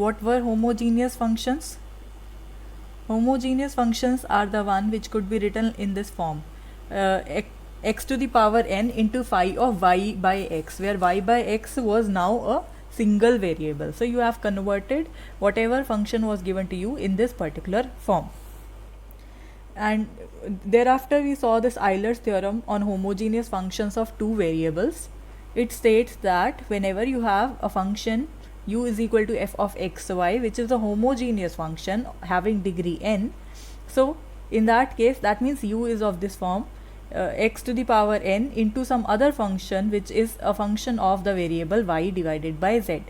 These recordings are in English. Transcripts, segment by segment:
what were homogeneous functions? Homogeneous functions are the one which could be written in this form, x to the power n into phi of y by x, where y by x was now a single variable. So you have converted whatever function was given to you in this particular form. And thereafter we saw this Euler's theorem on homogeneous functions of two variables. It states that whenever you have a function u is equal to f of x y, which is a homogeneous function having degree n, so in that case that means u is of this form, x to the power n into some other function which is a function of the variable y divided by z,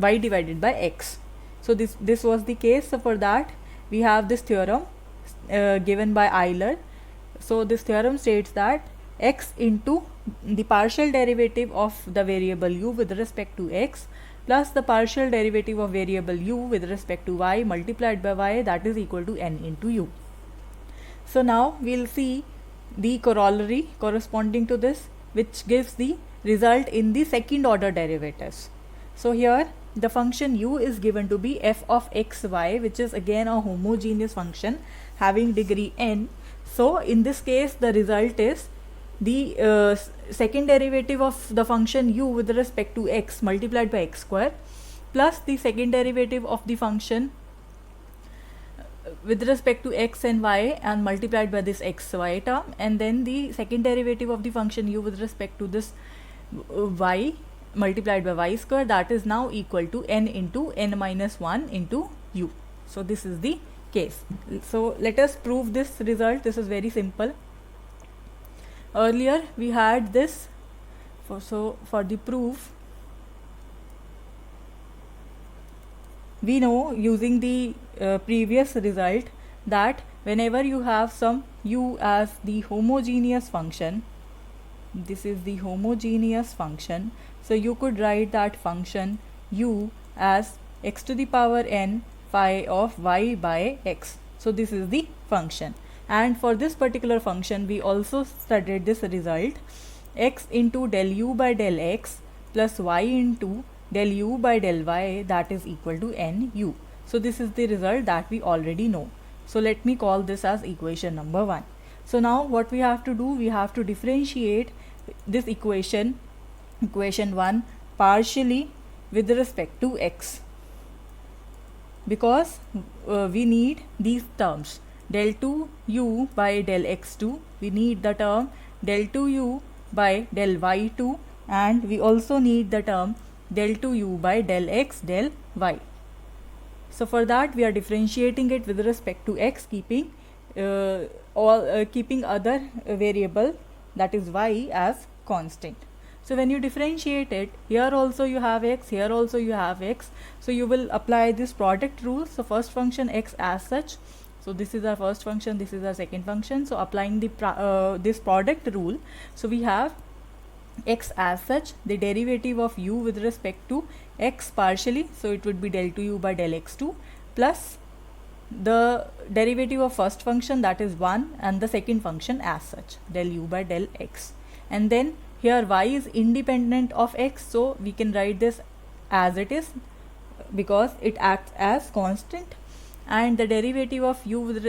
y divided by x. So this was the case. So for that we have this theorem given by Euler. So this theorem states that x into the partial derivative of the variable u with respect to x plus the partial derivative of variable u with respect to y multiplied by y, that is equal to n into u. So now we'll see the corollary corresponding to this, which gives the result in the second order derivatives. So here the function u is given to be f of x y, which is again a homogeneous function having degree n. So in this case the result is the second derivative of the function u with respect to x multiplied by x square plus the second derivative of the function with respect to x and y and multiplied by this xy term, and then the second derivative of the function u with respect to this y multiplied by y square, that is now equal to n into n minus 1 into u. So this is the case. So let us prove this result. This is very simple. Earlier we had this, for the proof we know using the previous result that whenever you have some u as the homogeneous function, this is the homogeneous function, so you could write that function u as x to the power n phi of y by x. So this is the function, and for this particular function we also studied this result, x into del u by del x plus y into del u by del y, that is equal to n u. So this is the result that we already know. So let me call this as equation number 1. So now what we have to do, we have to differentiate this equation 1 partially with respect to x, because we need these terms del 2u by del x2, we need the term del 2u by del y2, and we also need the term del 2u by del x del y. So for that we are differentiating it with respect to x, keeping keeping other variable, that is y, as constant. So when you differentiate it, here also you have x, here also you have x, so you will apply this product rule. So first function x as such, so this is our first function, this is our second function, so applying the this product rule, so we have x as such, the derivative of u with respect to x partially, so it would be del 2u by del x2 plus the derivative of first function, that is 1, and the second function as such, del u by del x. And then here y is independent of x, so we can write this as it is because it acts as constant, and the derivative of u with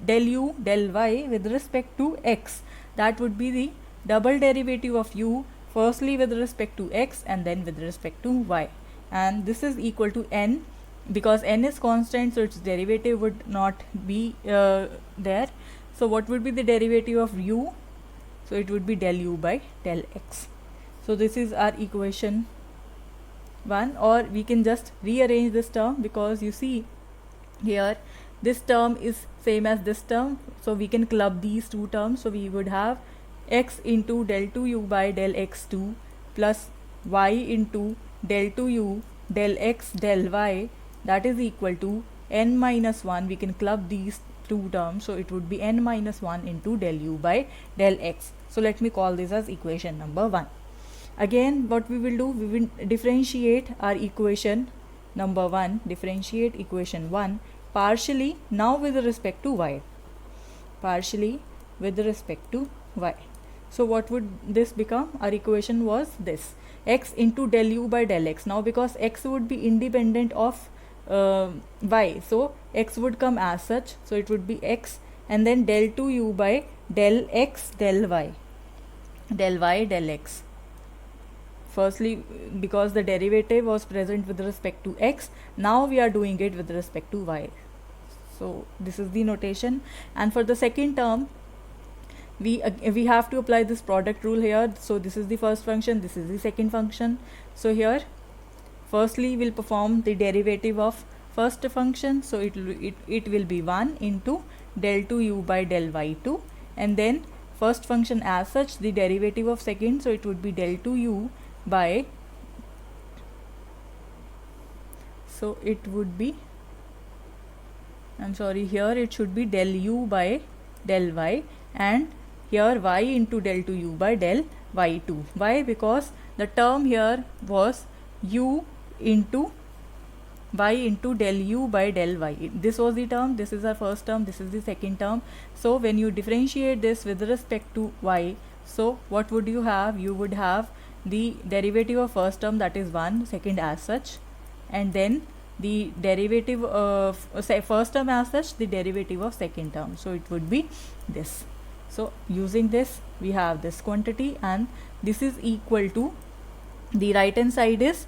del u del y with respect to x, that would be the double derivative of u, firstly with respect to x and then with respect to y, and this is equal to n, because n is constant, so its derivative would not be there. So what would be the derivative of u? So it would be del u by del x. So this is our equation 1, or we can just rearrange this term, because you see here this term is same as this term, so we can club these two terms. So we would have x into del 2u by del x2 plus y into del 2u del x del y, that is equal to n minus 1. We can club these two terms, so it would be n minus 1 into del u by del x. So let me call this as equation number 1. Again what we will do, we will differentiate our equation number 1, differentiate equation 1 partially now with respect to y, partially with respect to y. So what would this become? Our equation was this, x into del u by del x. Now because x would be independent of y. So x would come as such, so it would be x, and then del 2u by del x del y, del x. Firstly, because the derivative was present with respect to x, now we are doing it with respect to y. So this is the notation. And for the second term, we have to apply this product rule here. So this is the first function, this is the second function. So here firstly we'll perform the derivative of first function, so it will be 1 into del 2u by del y2, and then first function as such, the derivative of second, so it would be del 2u by, so it would be, I'm sorry, here it should be del u by del y, and here y into del 2u by del y2. Why? Because the term here was u into y into del u by del y. This was the term, this is our first term, this is the second term. So when you differentiate this with respect to y, so what would you have? You would have the derivative of first term, that is 1, second as such, and then the derivative of first term as such, the derivative of second term, so it would be this. So using this we have this quantity, and this is equal to, the right hand side is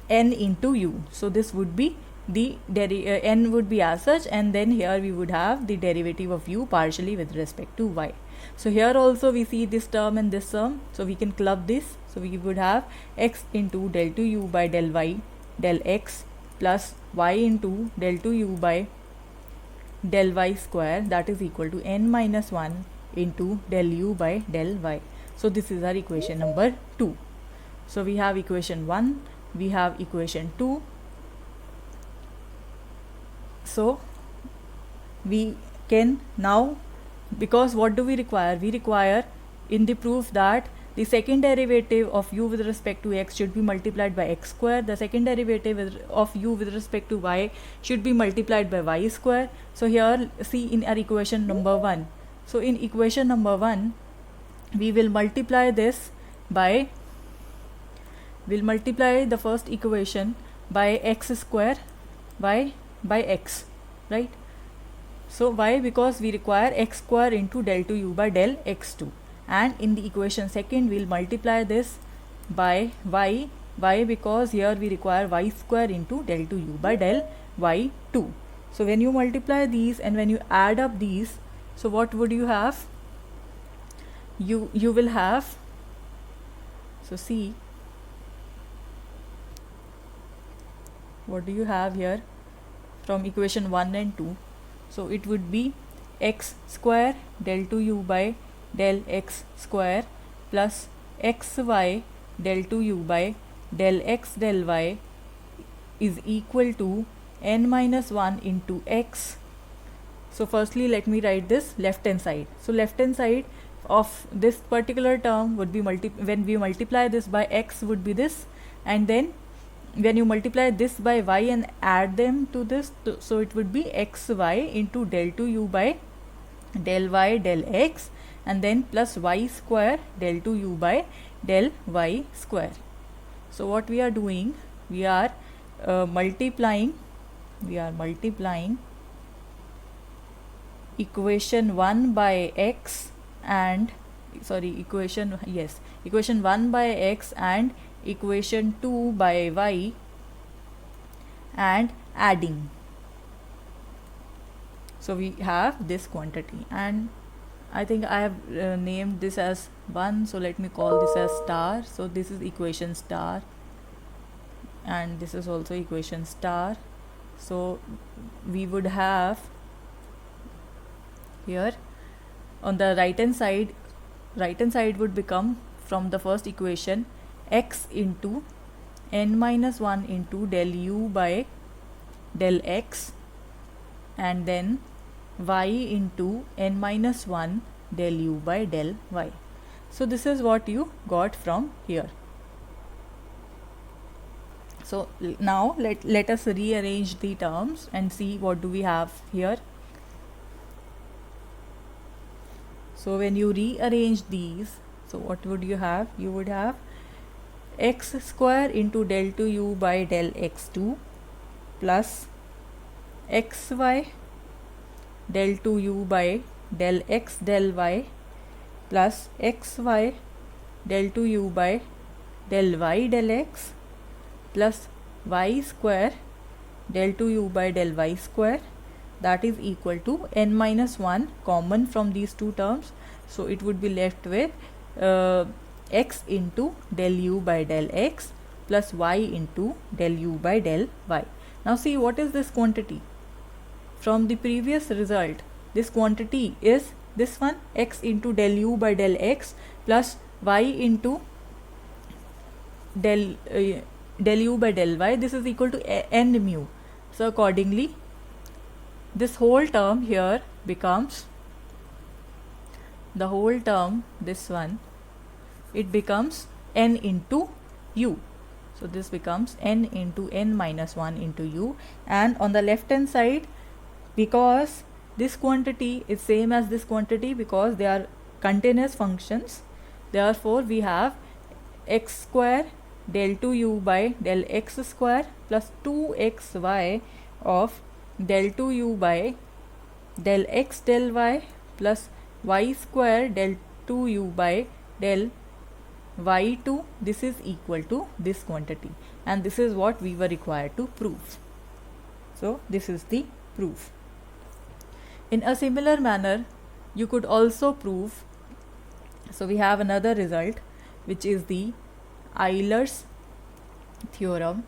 n into u, so this would be the n would be as such, and then here we would have the derivative of u partially with respect to y. So here also we see this term and this term, so we can club this. So we would have x into del 2u by del y del x plus y into del 2u by del y square, that is equal to n minus 1 into del u by del y. So this is our equation number 2. So we have equation 1, we have equation 2. So we can now, because what do we require? We require in the proof that the second derivative of u with respect to x should be multiplied by x square. The second derivative of u with respect to y should be multiplied by y square. So here see in our equation number 1. So in equation number 1, we will multiply this by, we'll multiply the first equation by x square by x, right? So why? Because we require x square into del 2u by del x2, and in the equation second we'll multiply this by y. Why? Because here we require y square into del 2u by del y2. So when you multiply these and when you add up these, so what would you have? You will have, so see, what do you have here from equation 1 and 2? So it would be x square del 2u by del x square plus xy del 2u by del x del y is equal to n minus 1 into x. So firstly let me write this left hand side. So left hand side of this particular term would be when we multiply this by x would be this, and then when you multiply this by y and add them to this, so it would be xy into del 2u by del y del x, and then plus y square del 2u by del y square. So what we are doing, we are multiplying equation 1 by x and equation 1 by x and equation 2 by y and adding. So we have this quantity, and I think I have named this as 1, so let me call this as star. So this is equation star, and this is also equation star. So we would have here on the right hand side would become, from the first equation, x into n minus 1 into del u by del x, and then y into n minus 1 del u by del y. So this is what you got from here. So now let us rearrange the terms and see what do we have here. So when you rearrange these, so what would you have? You would have x square into del 2u by del x2 plus xy del 2u by del x del y plus xy del 2u by del y del x plus y square del 2u by del y square, that is equal to n minus 1 common from these two terms, so it would be left with x into del u by del x plus y into del u by del y. Now see, what is this quantity? From the previous result, this quantity is this one, x into del u by del x plus y into del u by del y. This is equal to n mu. So accordingly, this whole term here becomes, the whole term, this one, it becomes n into u. So this becomes n into n minus 1 into u, and on the left hand side, because this quantity is same as this quantity because they are continuous functions, therefore we have x square del 2u by del x square plus 2xy of del 2u by del x del y plus y square del 2u by del y2. This is equal to this quantity, and this is what we were required to prove. So this is the proof. In a similar manner, you could also prove, so we have another result, which is the Euler's theorem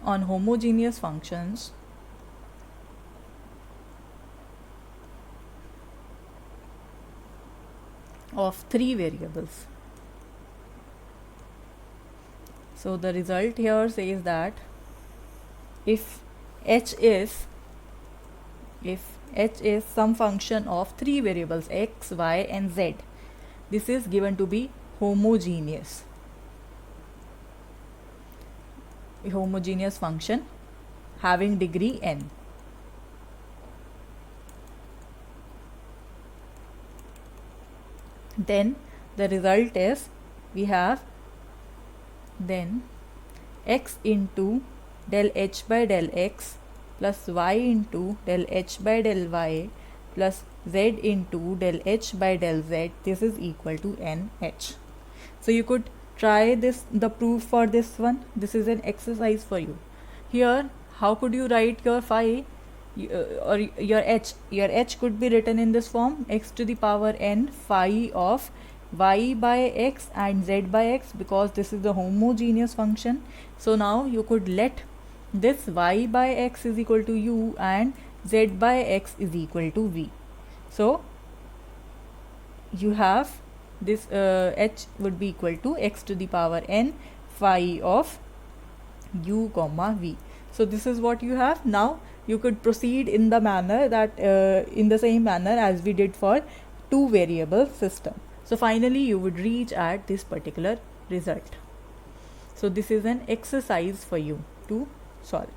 on homogeneous functions of three variables. So the result here says that if h is some function of three variables x, y and z, this is given to be homogeneous. A homogeneous function having degree n. Then the result is, we have then x into del h by del x plus y into del h by del y plus z into del h by del z, this is equal to nh. So you could try this, the proof for this one. This is an exercise for you. Here, how could you write your phi or your h? Your h could be written in this form: x to the power n phi of y by x and z by x, because this is the homogeneous function. So now you could let this y by x is equal to u and z by x is equal to v. So you have this h would be equal to x to the power n phi of u comma v. So this is what you have. Now you could proceed in the manner that in the same manner as we did for two variable system. So finally you would reach at this particular result. So this is an exercise for you to solve.